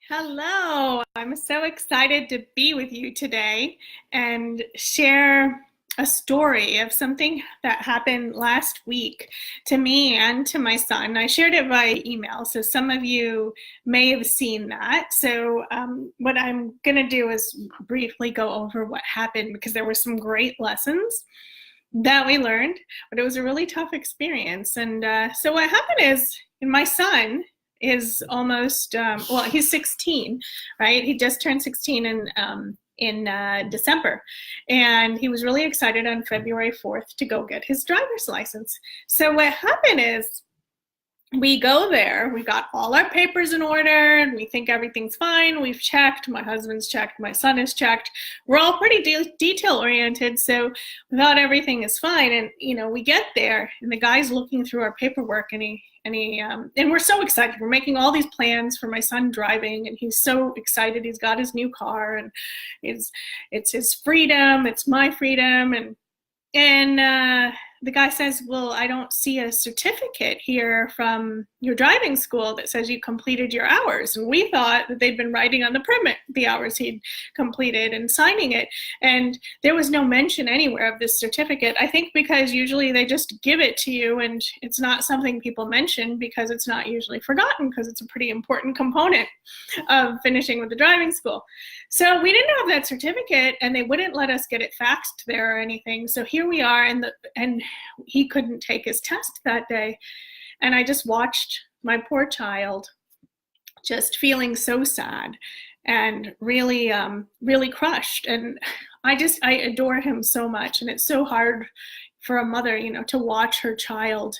Hello, I'm so excited to be with you today and share a story of something that happened last week to me and to my son. I shared it via email, so some of you may have seen that. What I'm going to do is briefly go over what happened because there were some great lessons that we learned, but it was a really tough experience. So what happened is, my son is almost well, he's 16, right? He just turned 16 in December, and he was really excited on February 4th to go get his driver's license. So what happened is, we go there, we got all our papers in order, and we think everything's fine. We've checked, my husband's checked, my son has checked. We're all pretty detail oriented, so we thought everything is fine. And we get there, and the guy's looking through our paperwork, and we're so excited. We're making all these plans for my son driving, and he's so excited. He's got his new car, and it's his freedom, it's my freedom, and the guy says, well, I don't see a certificate here from your driving school that says you completed your hours. And we thought that they'd been writing on the permit the hours he'd completed and signing it. And there was no mention anywhere of this certificate. I think because usually they just give it to you, and it's not something people mention because it's not usually forgotten, because it's a pretty important component of finishing with the driving school. So we didn't have that certificate, and they wouldn't let us get it faxed there or anything. So here we are, and he couldn't take his test that day. And I just watched my poor child just feeling so sad and really, really crushed. And I adore him so much. And it's so hard for a mother, to watch her child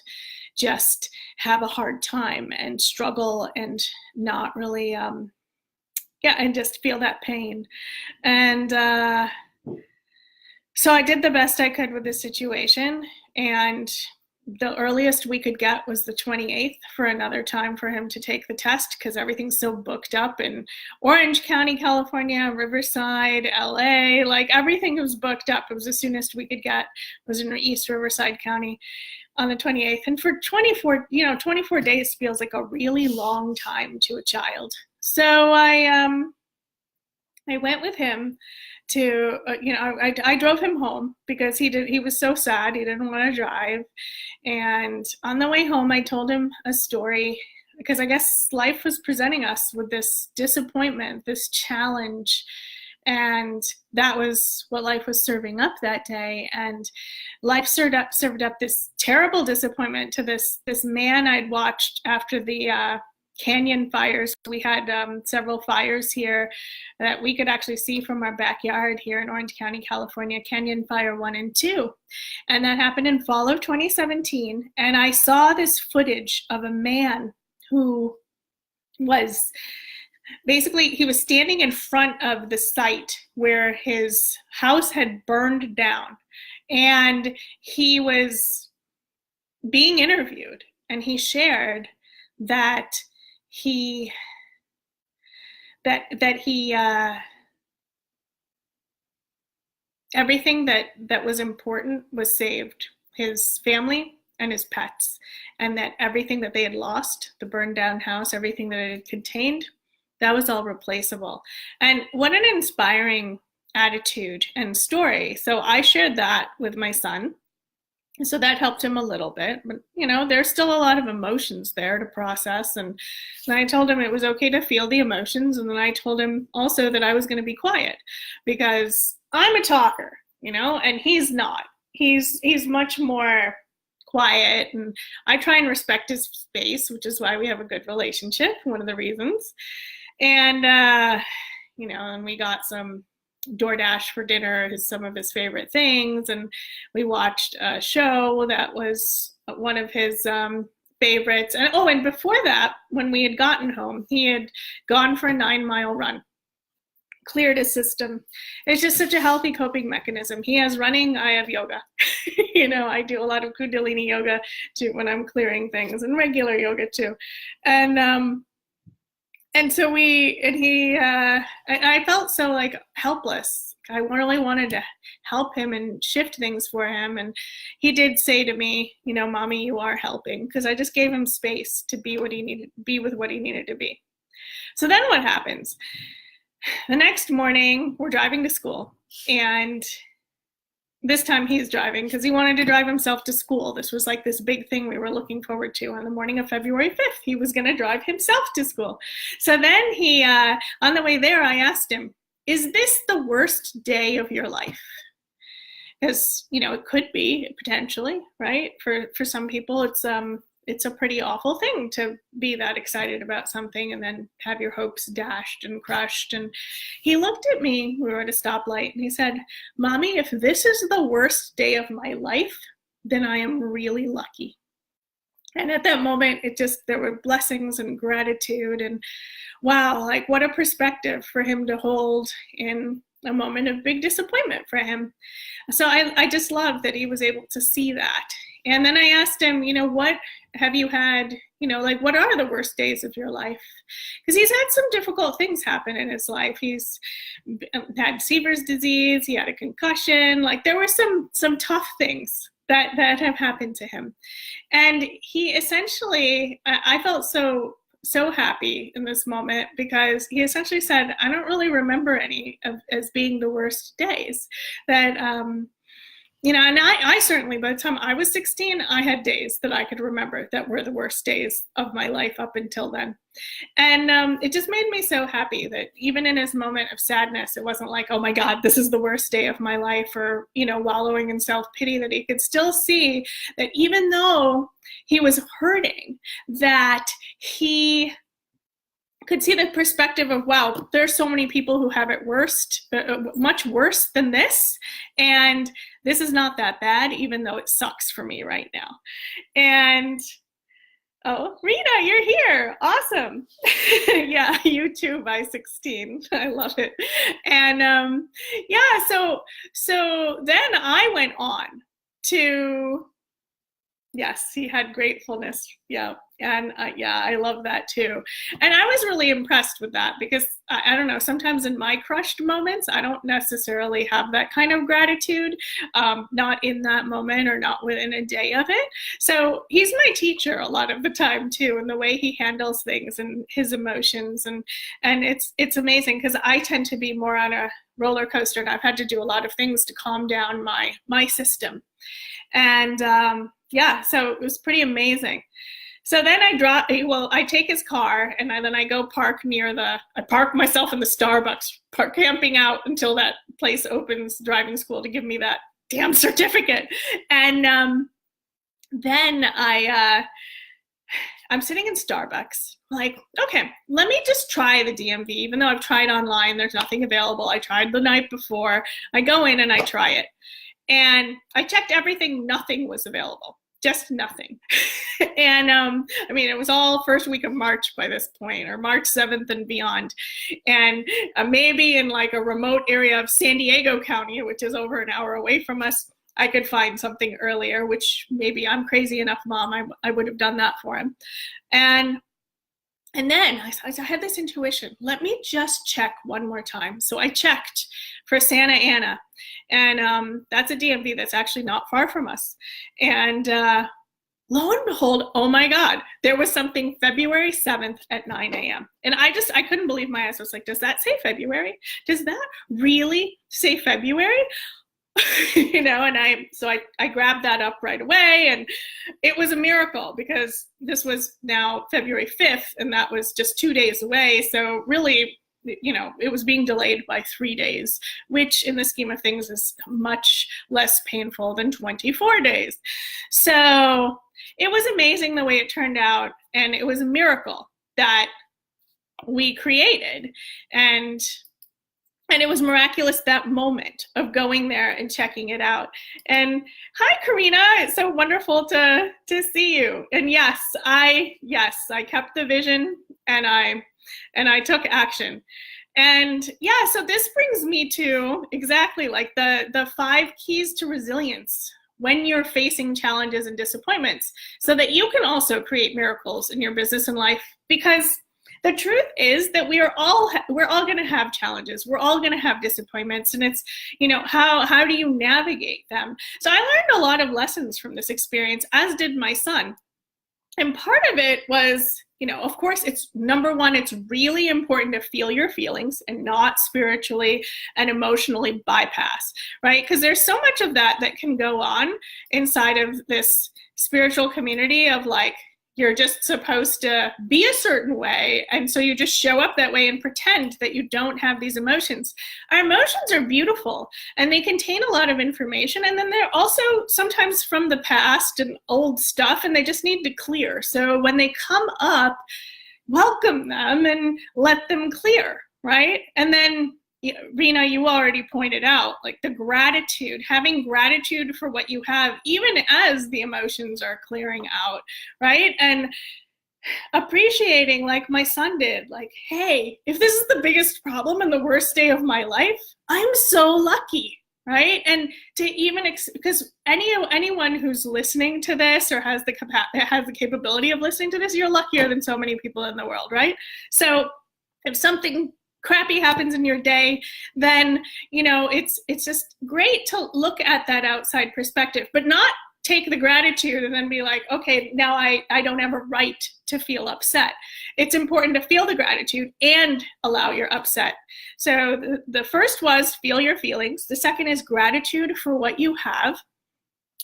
just have a hard time and struggle and not really, and just feel that pain. And so I did the best I could with the situation, and the earliest we could get was the 28th for another time for him to take the test, because everything's so booked up in Orange County, California, Riverside, LA, like everything was booked up. It was the soonest we could get was in East Riverside County on the 28th. And for 24 days feels like a really long time to a child. So I went with him to, I drove him home because he was so sad. He didn't want to drive. And on the way home, I told him a story, because I guess life was presenting us with this disappointment, this challenge. And that was what life was serving up that day. And life served up this terrible disappointment to this man I'd watched after the canyon fires. We had several fires here that we could actually see from our backyard here in Orange County, California, Canyon Fire 1 and 2. And that happened in fall of 2017. And I saw this footage of a man who was basically, he was standing in front of the site where his house had burned down. And he was being interviewed, and he shared that everything that was important was saved, his family and his pets, and that everything that they had lost, the burned down house, everything that it had contained, that was all replaceable. And what an inspiring attitude and story. So I shared that with my son. So that helped him a little bit, but there's still a lot of emotions there to process. And then I told him it was okay to feel the emotions. And then I told him also that I was going to be quiet, because I'm a talker, and he's not. He's much more quiet, and I try and respect his space, which is why we have a good relationship, one of the reasons. And, and we got some DoorDash for dinner, is some of his favorite things, and we watched a show that was one of his favorites. And before that, when we had gotten home, he had gone for a 9-mile run, cleared his system. It's just such a healthy coping mechanism. He has running, I have yoga. I do a lot of Kundalini yoga too when I'm clearing things, and regular yoga too. And so I felt so like helpless. I really wanted to help him and shift things for him. And he did say to me, Mommy, you are helping, because I just gave him space to be with what he needed to be. So then what happens? The next morning, we're driving to school, and this time he's driving because he wanted to drive himself to school. This was like this big thing we were looking forward to. On the morning of February 5th, he was going to drive himself to school. So then he, on the way there, I asked him, is this the worst day of your life? Because, you know, it could be potentially, right? For some people, it's a pretty awful thing to be that excited about something and then have your hopes dashed and crushed. And he looked at me, we were at a stoplight, and he said, Mommy, if this is the worst day of my life, then I am really lucky. And at that moment, there were blessings and gratitude, and wow, like what a perspective for him to hold in a moment of big disappointment for him. So I just love that he was able to see that. And then I asked him, you know, what have you had, you know, like what are the worst days of your life? Because he's had some difficult things happen in his life. He's had Sever's disease, he had a concussion, like there were some tough things that have happened to him. And he essentially, I felt so happy in this moment because he essentially said, I don't really remember any as being the worst days. That, you know, and I certainly, by the time I was 16, I had days that I could remember that were the worst days of my life up until then. And it just made me so happy that even in his moment of sadness, it wasn't like, oh my God, this is the worst day of my life, or, you know, wallowing in self-pity, that he could still see that even though he was hurting, that he could see the perspective of, wow, there's so many people who have it worst, much worse than this. And this is not that bad, even though it sucks for me right now. And oh, Rita, you're here. Awesome. Yeah, you too by 16. I love it. And yeah, so then I went on to, yes, he had gratefulness. Yeah. And yeah, I love that too. And I was really impressed with that because I don't know, sometimes in my crushed moments, I don't necessarily have that kind of gratitude, not in that moment or not within a day of it. So he's my teacher a lot of the time too, and the way he handles things and his emotions. And it's amazing because I tend to be more on a roller coaster, and I've had to do a lot of things to calm down my system. And yeah, so it was pretty amazing. So then I take his car, and then I go park I park myself in the Starbucks, camping out until that place opens driving school to give me that damn certificate. And then I'm sitting in Starbucks, like, okay, let me just try the DMV, even though I've tried online, there's nothing available. I tried the night before. I go in and I try it. And I checked everything, nothing was available. Just nothing. And I mean, it was all first week of March by this point, or March 7th and beyond. And maybe in like a remote area of San Diego County, which is over an hour away from us, I could find something earlier, which maybe I'm crazy enough, Mom, I would have done that for him. And then I had this intuition, let me just check one more time. So I checked for Santa Ana, and that's a DMV that's actually not far from us. And lo and behold, oh my God, there was something February 7th at 9 a.m. And I couldn't believe my eyes. I was like, does that say February? Does that really say February? You know, and I grabbed that up right away, and it was a miracle because this was now February 5th, and that was just 2 days away. So really, you know, it was being delayed by 3 days, which in the scheme of things is much less painful than 24 days. So it was amazing the way it turned out, and it was a miracle that we created. And it was miraculous, that moment of going there and checking it out. And hi, Karina, it's so wonderful to see you. And yes, I kept the vision, and I took action. And yeah, so this brings me to exactly like the 5 keys to resilience when you're facing challenges and disappointments, so that you can also create miracles in your business and life. Because the truth is that we're all going to have challenges. We're all going to have disappointments, and it's, you know, how do you navigate them? So I learned a lot of lessons from this experience, as did my son. And part of it was of course, it's number one, it's really important to feel your feelings and not spiritually and emotionally bypass, right? Because there's so much of that can go on inside of this spiritual community of like, you're just supposed to be a certain way. And so you just show up that way and pretend that you don't have these emotions. Our emotions are beautiful and they contain a lot of information. And then they're also sometimes from the past and old stuff, and they just need to clear. So when they come up, welcome them and let them clear, right? And then Rena, you already pointed out, like the gratitude, having gratitude for what you have, even as the emotions are clearing out, right? And appreciating, like my son did, like, hey, if this is the biggest problem and the worst day of my life, I'm so lucky, right? And to even, because anyone who's listening to this or has the capability of listening to this, you're luckier than so many people in the world, right? So if something crappy happens in your day, then it's just great to look at that outside perspective, but not take the gratitude and then be like, okay, now I don't have a right to feel upset. It's important to feel the gratitude and allow your upset. So the first was feel your feelings. The second is gratitude for what you have.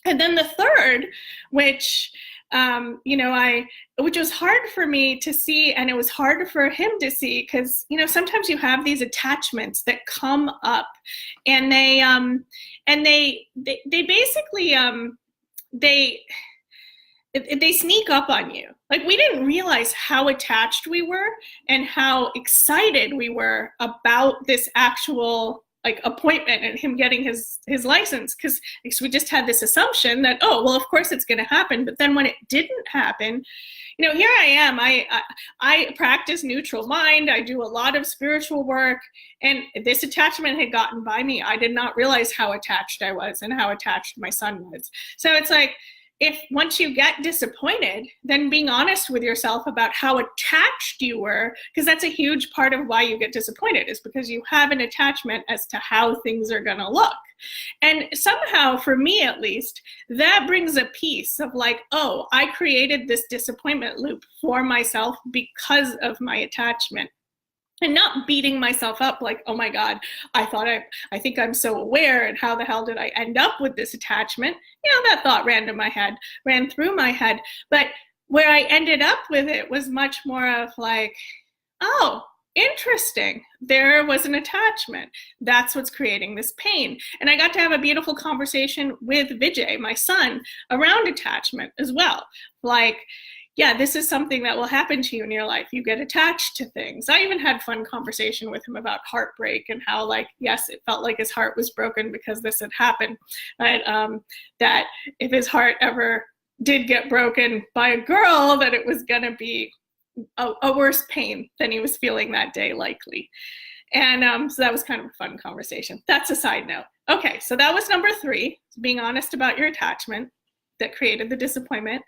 And then the third, which which was hard for me to see, and it was hard for him to see, because sometimes you have these attachments that come up, and they basically they sneak up on you. Like, we didn't realize how attached we were and how excited we were about this actual appointment and him getting his license, because we just had this assumption that, oh, well, of course it's going to happen. But then when it didn't happen, here I am, I practice neutral mind. I do a lot of spiritual work, and this attachment had gotten by me. I did not realize how attached I was and how attached my son was. So it's like, if once you get disappointed, then being honest with yourself about how attached you were, because that's a huge part of why you get disappointed, is because you have an attachment as to how things are going to look. And somehow, for me at least, that brings a piece of like, oh, I created this disappointment loop for myself because of my attachment. And not beating myself up like, oh my God, I think I'm so aware, and how the hell did I end up with this attachment? That thought ran through my head. But where I ended up with it was much more of like, oh, interesting. There was an attachment. That's what's creating this pain. And I got to have a beautiful conversation with Vijay, my son, around attachment as well. Like, yeah, this is something that will happen to you in your life. You get attached to things. I even had fun conversation with him about heartbreak and how, like, yes, it felt like his heart was broken because this had happened. But that if his heart ever did get broken by a girl, that it was going to be a worse pain than he was feeling that day, likely. And so that was kind of a fun conversation. That's a side note. Okay, so that was number 3, being honest about your attachment that created the disappointment.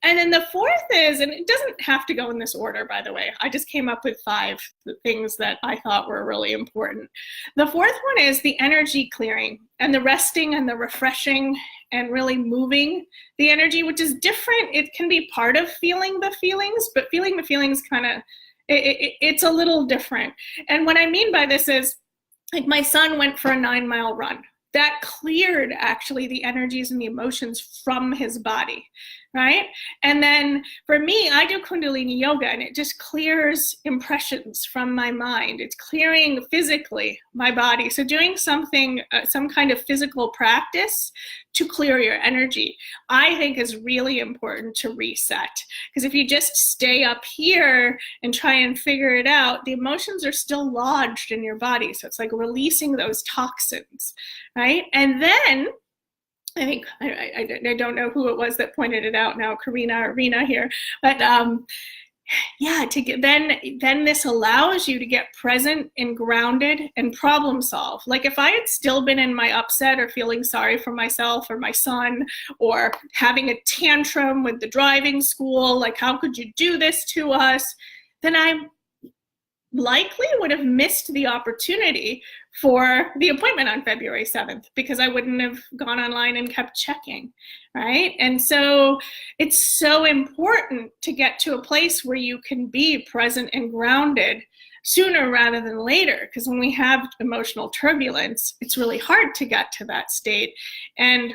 And then the fourth is, and it doesn't have to go in this order, by the way, I just came up with 5 things that I thought were really important. The fourth one is the energy clearing and the resting and the refreshing and really moving the energy, which is different. It can be part of feeling the feelings, but feeling the feelings kind of, it's a little different. And what I mean by this is, like, my son went for a 9-mile run. That cleared actually the energies and the emotions from his body, right? And then for me, I do Kundalini yoga, and it just clears impressions from my mind. It's clearing physically my body. So doing something, some kind of physical practice to clear your energy, I think is really important to reset. Because if you just stay up here and try and figure it out, the emotions are still lodged in your body. So it's like releasing those toxins, right? And then I think, I don't know who it was that pointed it out now, Karina or Rena here, but yeah, then this allows you to get present and grounded and problem solve. Like, if I had still been in my upset or feeling sorry for myself or my son, or having a tantrum with the driving school, like, how could you do this to us? Then I likely would have missed the opportunity for the appointment on February 7th because I wouldn't have gone online and kept checking, right? And so it's so important to get to a place where you can be present and grounded sooner rather than later, because when we have emotional turbulence, it's really hard to get to that state. And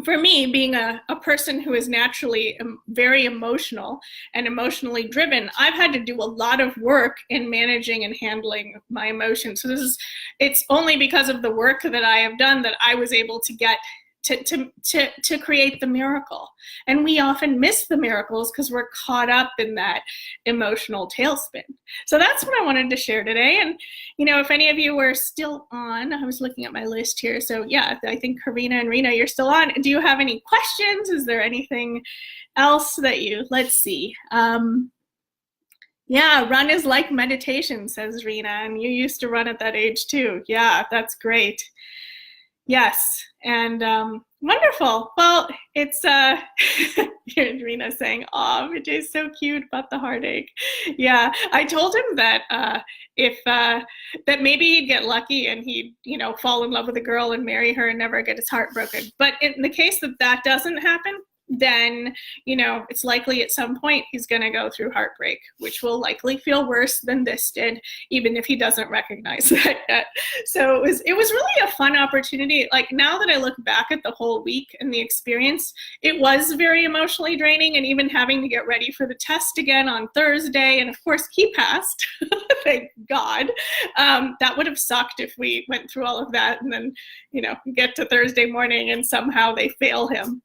for me, being a person who is naturally very emotional and emotionally driven, I've had to do a lot of work in managing and handling my emotions. So it's only because of the work that I have done that I was able to get to create the miracle. And we often miss the miracles because we're caught up in that emotional tailspin. So that's what I wanted to share today. And, if any of you were still on, I was looking at my list here. So yeah, I think Karina and Rena, you're still on. Do you have any questions? Is there anything else that let's see. Yeah, run is like meditation, says Rena. And you used to run at that age too. Yeah, that's great. Yes, and wonderful. Well, it's Rena saying, "Oh, Vijay's so cute about the heartache." Yeah, I told him that if that maybe he'd get lucky and he'd fall in love with a girl and marry her and never get his heart broken. But in the case that doesn't happen, then it's likely at some point he's going to go through heartbreak, which will likely feel worse than this did, even if he doesn't recognize that yet. So it was really a fun opportunity. Like, now that I look back at the whole week and the experience, it was very emotionally draining, and even having to get ready for the test again on Thursday, and of course he passed. Thank God. That would have sucked if we went through all of that and then get to Thursday morning and somehow they fail him,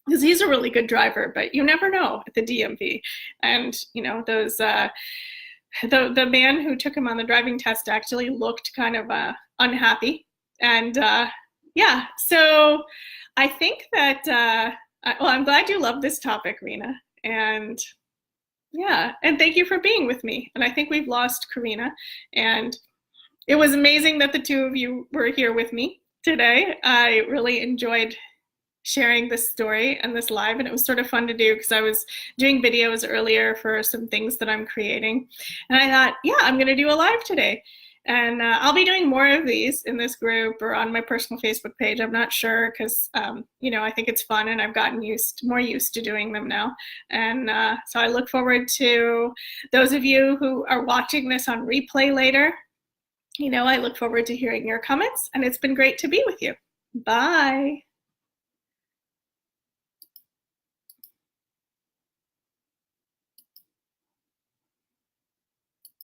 because he's a really good driver, but you never know at the DMV. And those the man who took him on the driving test actually looked kind of unhappy. And yeah, so I think that well, I'm glad you love this topic, Rena. And yeah, and thank you for being with me. And I think we've lost Karina, and it was amazing that the two of you were here with me today. I really enjoyed sharing this story and this live, and it was sort of fun to do because I was doing videos earlier for some things that I'm creating, and I thought, yeah, I'm going to do a live today. And I'll be doing more of these in this group or on my personal Facebook page. I'm not sure because, I think it's fun, and I've gotten more used to doing them now. And so I look forward to those of you who are watching this on replay later. I look forward to hearing your comments, and it's been great to be with you. Bye.